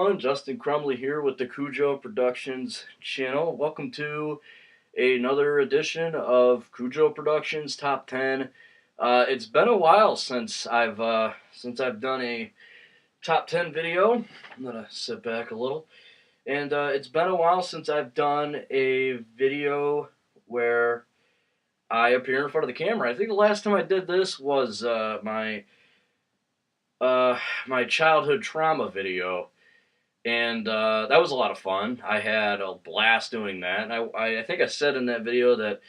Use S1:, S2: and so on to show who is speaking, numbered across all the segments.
S1: everyone? Justin Crumley here with the Cujo Productions channel. Welcome to another edition of Cujo Productions Top 10. It's been a while since I've done a top 10 video. I'm gonna sit back a little, and it's been a while since I've done a video where I appear in front of the camera. I think the last time I did this was my childhood trauma video. And that was a lot of fun. I had a blast doing that. And I think I said in that video that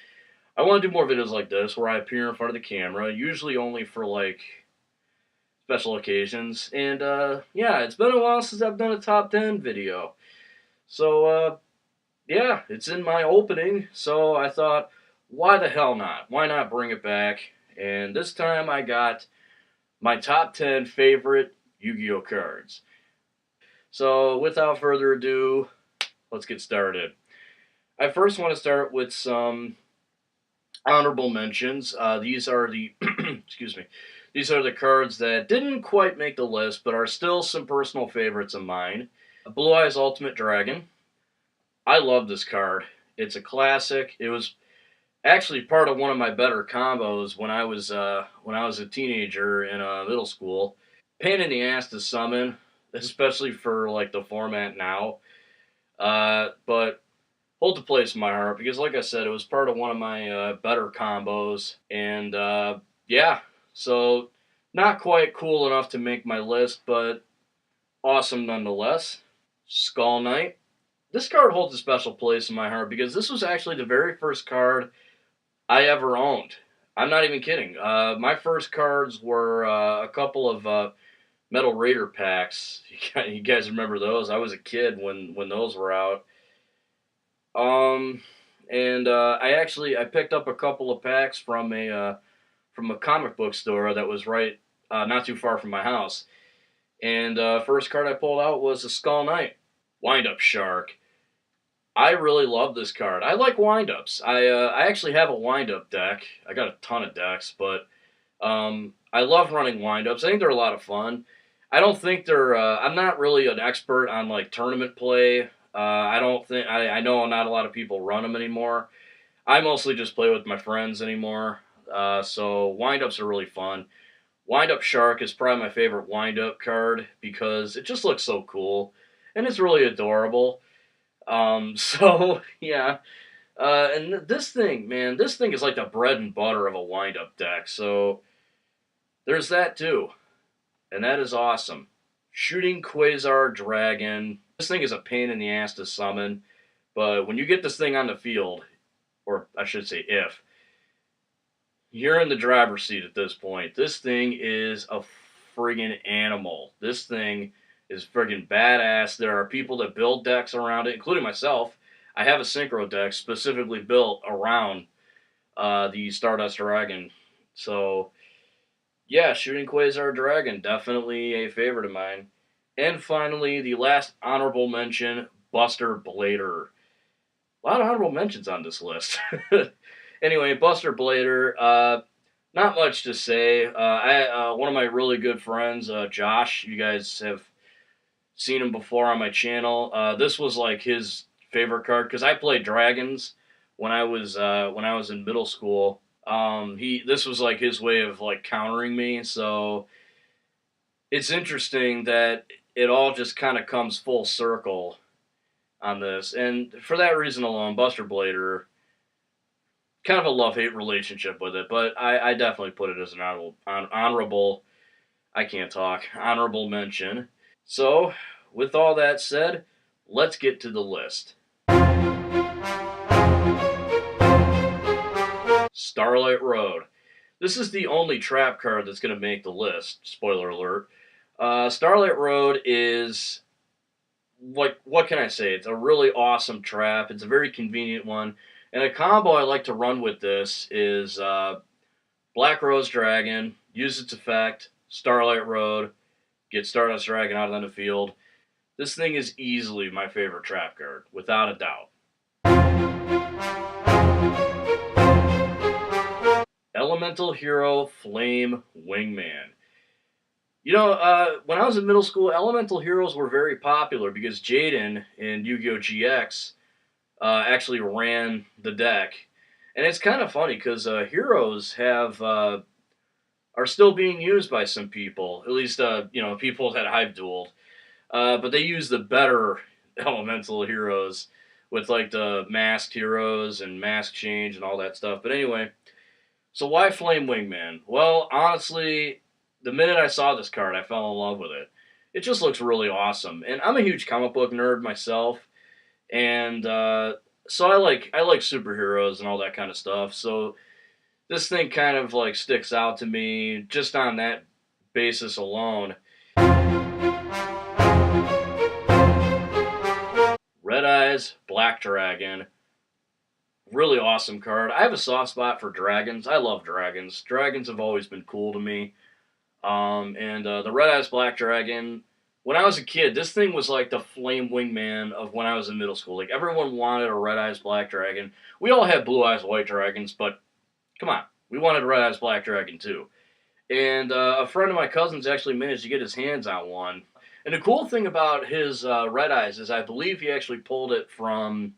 S1: I want to do more videos like this where I appear in front of the camera, usually only for like special occasions. And yeah, it's been a while since I've done a top 10 video. So yeah, it's in my opening. So I thought, why the hell not? Why not bring it back? And this time I got my top 10 favorite Yu-Gi-Oh cards. So, without further ado, let's get started. I first want to start with some honorable mentions. These are the excuse me. These are the cards that didn't quite make the list, but are still some personal favorites of mine. Blue Eyes Ultimate Dragon. I love this card. It's a classic. It was actually part of one of my better combos when I was a teenager in middle school. Pain in the ass to summon, especially for like the format now, but hold the place in my heart because, like I said, it was part of one of my better combos, and yeah, so not quite cool enough to make my list, but awesome nonetheless. Skull Knight. This card holds a special place in my heart because this was actually the very first card I ever owned. I'm not even kidding. My first cards were a couple of Metal Raider packs. You guys remember those? I was a kid when those were out. And I picked up a couple of packs from a comic book store that was right not too far from my house. And first card I pulled out was a Skull Knight, Wind Up Shark. I really love this card. I like wind-ups. I actually have a wind-up deck. I got a ton of decks, but I love running wind-ups. I think they're a lot of fun. I don't think they're. I'm not really an expert on like tournament play. I don't think. I know not a lot of people run them anymore. I mostly just play with my friends anymore. So wind-ups are really fun. Wind-up Shark is probably my favorite wind-up card because it just looks so cool and it's really adorable. So yeah, and this thing, man, this thing is like the bread and butter of a wind-up deck. So there's that too, and that is awesome. Shooting Quasar Dragon. This thing is a pain in the ass to summon, but when you get this thing on the field, or I should say if, you're in the driver's seat at this point. This thing is a friggin' animal. This thing is friggin' badass. There are people that build decks around it, including myself. I have a synchro deck specifically built around the Stardust Dragon. So, yeah, Shooting Quasar Dragon, definitely a favorite of mine. And finally, the last honorable mention, Buster Blader. A lot of honorable mentions on this list. Anyway, Buster Blader, not much to say. One of my really good friends, Josh, you guys have seen him before on my channel. This was like his favorite card because I played dragons when I was in middle school. This was like his way of like countering me. So it's interesting that it all just kind of comes full circle on this, and for that reason alone, Buster Blader, kind of a love-hate relationship with it, but I definitely put it as an honorable. I can't talk. Honorable mention. So, with all that said, let's get to the list. Starlight Road. This is the only trap card that's going to make the list. Spoiler alert. Starlight Road is, what can I say? It's a really awesome trap. It's a very convenient one. And a combo I like to run with this is Black Rose Dragon, use its effect, Starlight Road, get Stardust Dragon out on the field. This thing is easily my favorite trap card, without a doubt. Elemental Hero Flame Wingman. When I was in middle school, elemental heroes were very popular because Jaden in Yu-Gi-Oh! GX actually ran the deck, and it's kind of funny because heroes have are still being used by some people, at least people that I've dueled. But they use the better elemental heroes with like the masked heroes and mask change and all that stuff. But anyway, so why Flame Wingman? Well, honestly, the minute I saw this card, I fell in love with it. It just looks really awesome, and I'm a huge comic book nerd myself, and so I like superheroes and all that kind of stuff. So this thing kind of like sticks out to me just on that basis alone. Red Eyes, Black Dragon, really awesome card. I have a soft spot for dragons. I love dragons. Dragons have always been cool to me. And the Red Eyes Black Dragon. When I was a kid, this thing was like the flame wingman of when I was in middle school. Like everyone wanted a Red Eyes Black Dragon. We all had Blue Eyes White Dragons, but come on, we wanted Red Eyes Black Dragon too. And a friend of my cousins actually managed to get his hands on one. And the cool thing about his Red Eyes is I believe he actually pulled it from,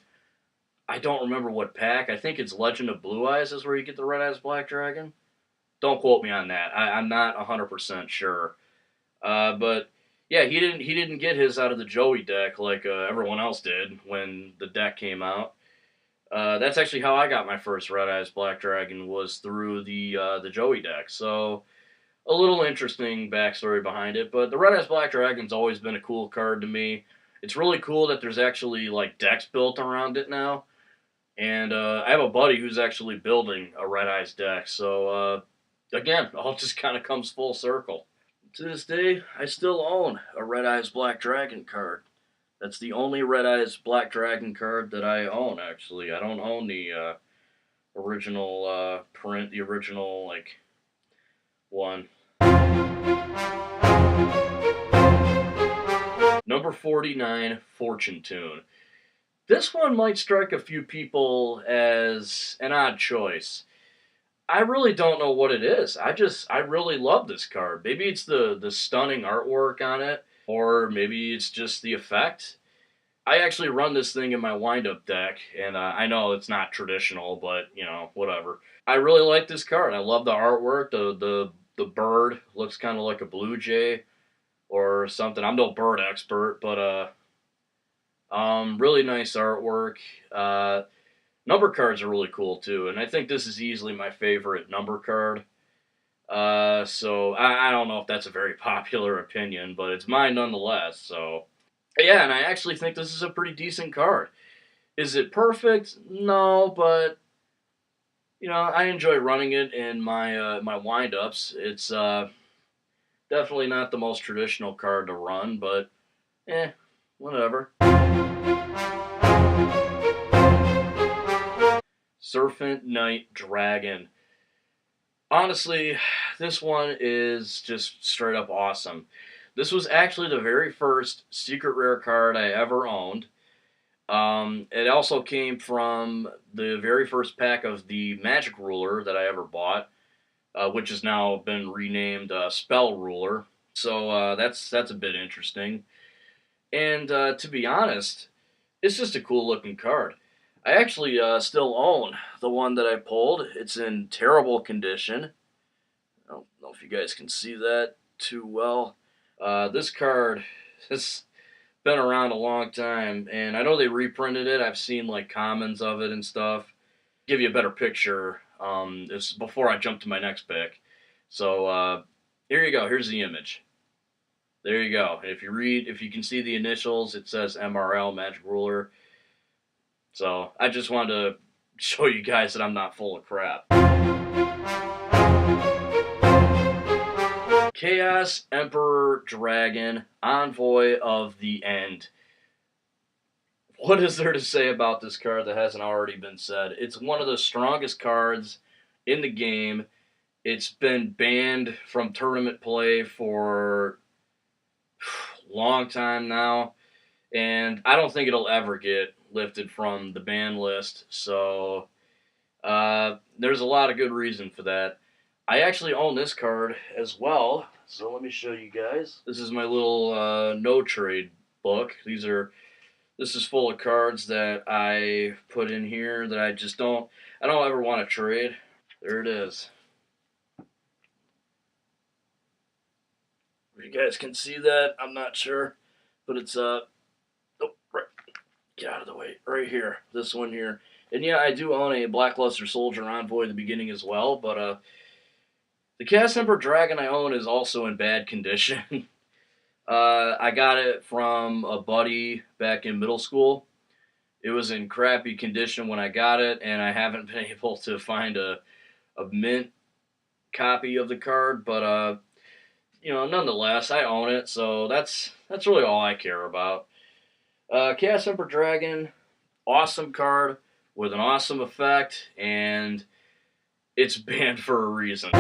S1: I don't remember what pack. I think it's Legend of Blue Eyes is where you get the Red Eyes Black Dragon. Don't quote me on that. I'm not 100% sure. But yeah, he didn't get his out of the Joey deck like everyone else did when the deck came out. That's actually how I got my first Red Eyes Black Dragon was through the Joey deck. So a little interesting backstory behind it. But the Red Eyes Black Dragon's always been a cool card to me. It's really cool that there's actually like decks built around it now. And I have a buddy who's actually building a Red Eyes deck. So again, all just kind of comes full circle. To this day, I still own a Red Eyes Black Dragon card. That's the only Red Eyes Black Dragon card that I own. Actually, I don't own the original print, the original like one. Number 49, Fortune Tune. This one might strike a few people as an odd choice. I really don't know what it is. I really love this card. Maybe it's the stunning artwork on it, or maybe it's just the effect. I actually run this thing in my wind-up deck, and I know it's not traditional, but whatever. I really like this card. I love the artwork. The bird looks kind of like a blue jay or something. I'm no bird expert, but really nice artwork. Number cards are really cool too, and I think this is easily my favorite number card. So I don't know if that's a very popular opinion, but it's mine nonetheless. So yeah, and I actually think this is a pretty decent card. Is it perfect? No, but I enjoy running it in my wind ups. It's definitely not the most traditional card to run, but whatever. Surfin Knight Dragon. Honestly, this one is just straight up awesome. This was actually the very first secret rare card I ever owned. It also came from the very first pack of the Magic Ruler that I ever bought, which has now been renamed Spell Ruler. So that's a bit interesting. And to be honest, it's just a cool looking card. I actually still own the one that I pulled. It's in terrible condition. I don't know if you guys can see that too well. This card has been around a long time, and I know they reprinted it. I've seen like commons of it and stuff. Give you a better picture. This before I jump to my next pick. So here you go. Here's the image. There you go. If you can see the initials, it says MRL Magic Ruler. So I just wanted to show you guys that I'm not full of crap. Chaos Emperor Dragon, Envoy of the End. What is there to say about this card that hasn't already been said? It's one of the strongest cards in the game. It's been banned from tournament play for a long time now, and I don't think it'll ever get lifted from the ban list. So there's a lot of good reason for that. I actually own this card as well, so let me show you guys. This is my little no trade book. This is full of cards that I put in here that I don't ever want to trade. There it is. If you guys can see that, I'm not sure, but it's oh, right, get out of the way, right here, this one here. And yeah, I do own a Blackluster Soldier Envoy in the beginning as well, but the Cast Emperor Dragon I own is also in bad condition. I got it from a buddy back in middle school. It was in crappy condition when I got it, and I haven't been able to find a mint copy of the card, but nonetheless, I own it, so that's really all I care about. Cast Emperor Dragon, awesome card with an awesome effect, and it's banned for a reason.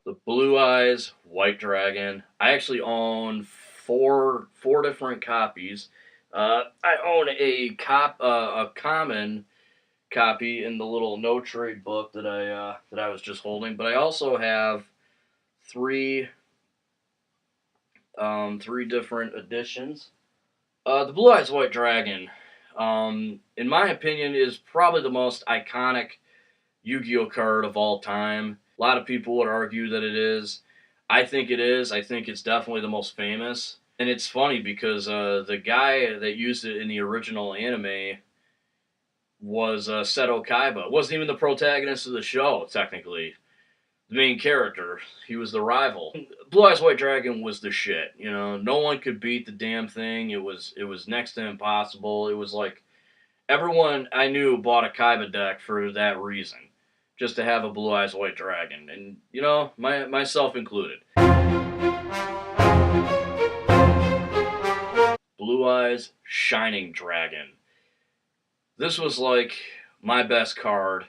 S1: The Blue Eyes White Dragon. I actually own four different copies. I own a common copy in the little no trade book that I was just holding, but I also have three different editions. The Blue Eyes White Dragon, in my opinion, is probably the most iconic Yu-Gi-Oh card of all time. A lot of people would argue that it is. I think it is. I think it's definitely the most famous. And it's funny because the guy that used it in the original anime was Seto Kaiba. Wasn't even the protagonist of the show, technically. The main character. He was the rival. Blue Eyes White Dragon was the shit. You know, no one could beat the damn thing. It was next to impossible. It was like everyone I knew bought a Kaiba deck for that reason, just to have a Blue Eyes White Dragon, and myself included. Blue Eyes Shining Dragon. This was like my best card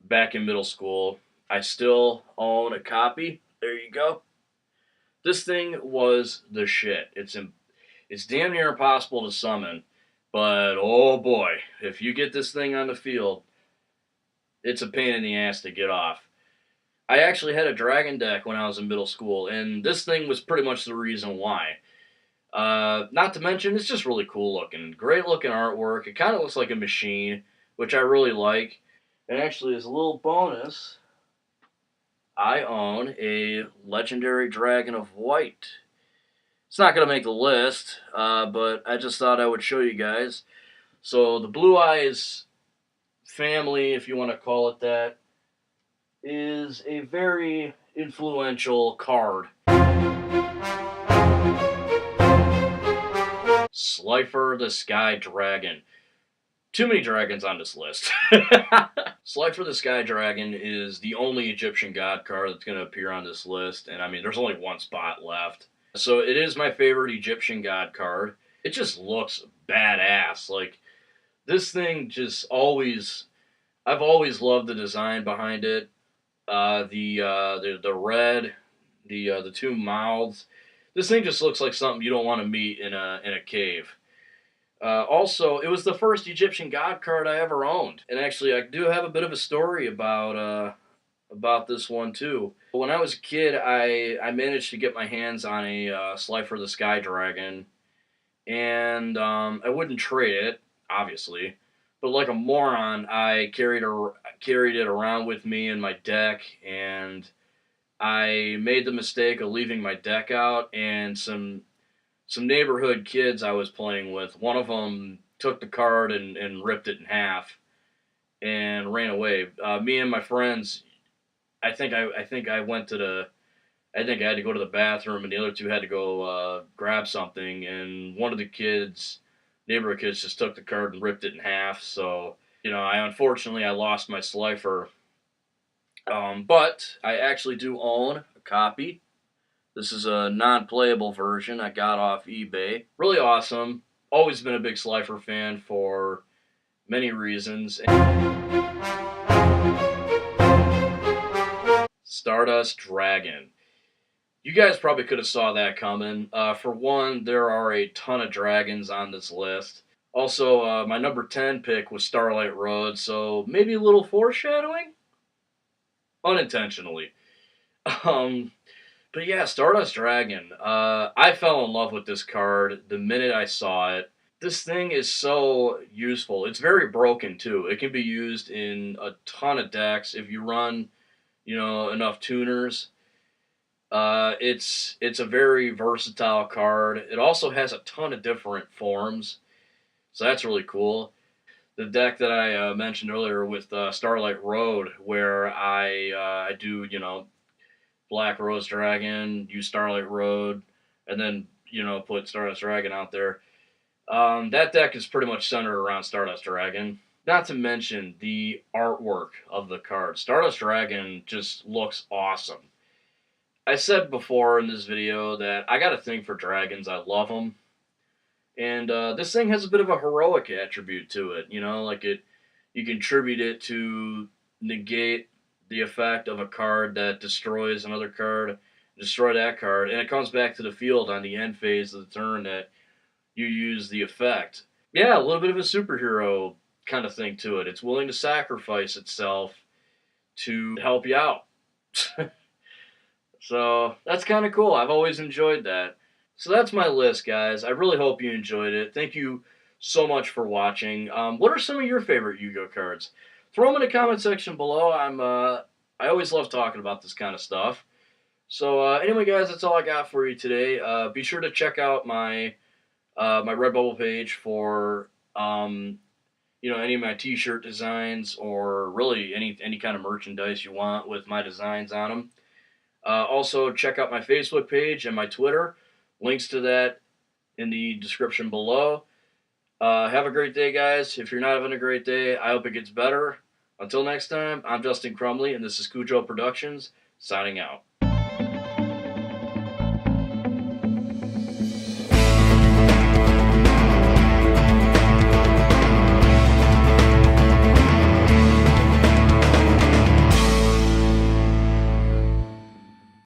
S1: back in middle school. I still own a copy. There you go. This thing was the shit. It's damn near impossible to summon, but oh boy, if you get this thing on the field, it's a pain in the ass to get off. I actually had a dragon deck when I was in middle school, and this thing was pretty much the reason why. Not to mention, it's just really cool looking. Great looking artwork. It kind of looks like a machine, which I really like. And actually, as a little bonus, I own a Legendary Dragon of White. It's not going to make the list, but I just thought I would show you guys. So the Blue Eyes family, if you want to call it that, is a very influential card. Slifer the Sky Dragon. Too many dragons on this list. Slifer the Sky Dragon is the only Egyptian god card that's going to appear on this list, and I mean, there's only one spot left. So it is my favorite Egyptian god card. It just looks badass. Like, this thing just always... I've always loved the design behind it. The red, the two mouths. This thing just looks like something you don't want to meet in a cave. Also, it was the first Egyptian god card I ever owned, and actually, I do have a bit of a story about this one too. When I was a kid, I managed to get my hands on a Slifer the Sky Dragon, and I wouldn't trade it, obviously. But like a moron, I carried it around with me in my deck, and I made the mistake of leaving my deck out, and some neighborhood kids I was playing with, one of them took the card and ripped it in half and ran away. Me and my friends, I think I had to go to the bathroom, and the other two had to go grab something, and one of the neighborhood kids just took the card and ripped it in half. So, unfortunately I lost my Slifer. But I actually do own a copy. This is a non-playable version I got off eBay. Really awesome. Always been a big Slifer fan for many reasons. Stardust Dragon. You guys probably could have saw that coming. For one, there are a ton of dragons on this list. Also, my number 10 pick was Starlight Road, so maybe a little foreshadowing? Unintentionally. Um, but yeah, Stardust Dragon. I fell in love with this card the minute I saw it. This thing is so useful. It's very broken too. It can be used in a ton of decks if you run, enough tuners. It's a very versatile card. It also has a ton of different forms, so that's really cool. The deck that I mentioned earlier with Starlight Road, where I do Black Rose Dragon, use Starlight Road, and then put Stardust Dragon out there. That deck is pretty much centered around Stardust Dragon. Not to mention the artwork of the card. Stardust Dragon just looks awesome. I said before in this video that I got a thing for dragons. I love them. And this thing has a bit of a heroic attribute to it. You contribute it to negate the effect of a card that destroys another card, destroy that card, and it comes back to the field on the end phase of the turn that you use the effect. Yeah, a little bit of a superhero kind of thing to it. It's willing to sacrifice itself to help you out. So that's kind of cool. I've always enjoyed that. So that's my list, guys. I really hope you enjoyed it. Thank you so much for watching. What are some of your favorite Yu-Gi-Oh cards? Throw them in the comment section below. I always love talking about this kind of stuff. So anyway, guys, that's all I got for you today. Be sure to check out my Redbubble page for any of my T-shirt designs or really any kind of merchandise you want with my designs on them. Also, check out my Facebook page and my Twitter. Links to that in the description below. Have a great day, guys. If you're not having a great day, I hope it gets better. Until next time, I'm Justin Crumley, and this is Cujo Productions, signing out.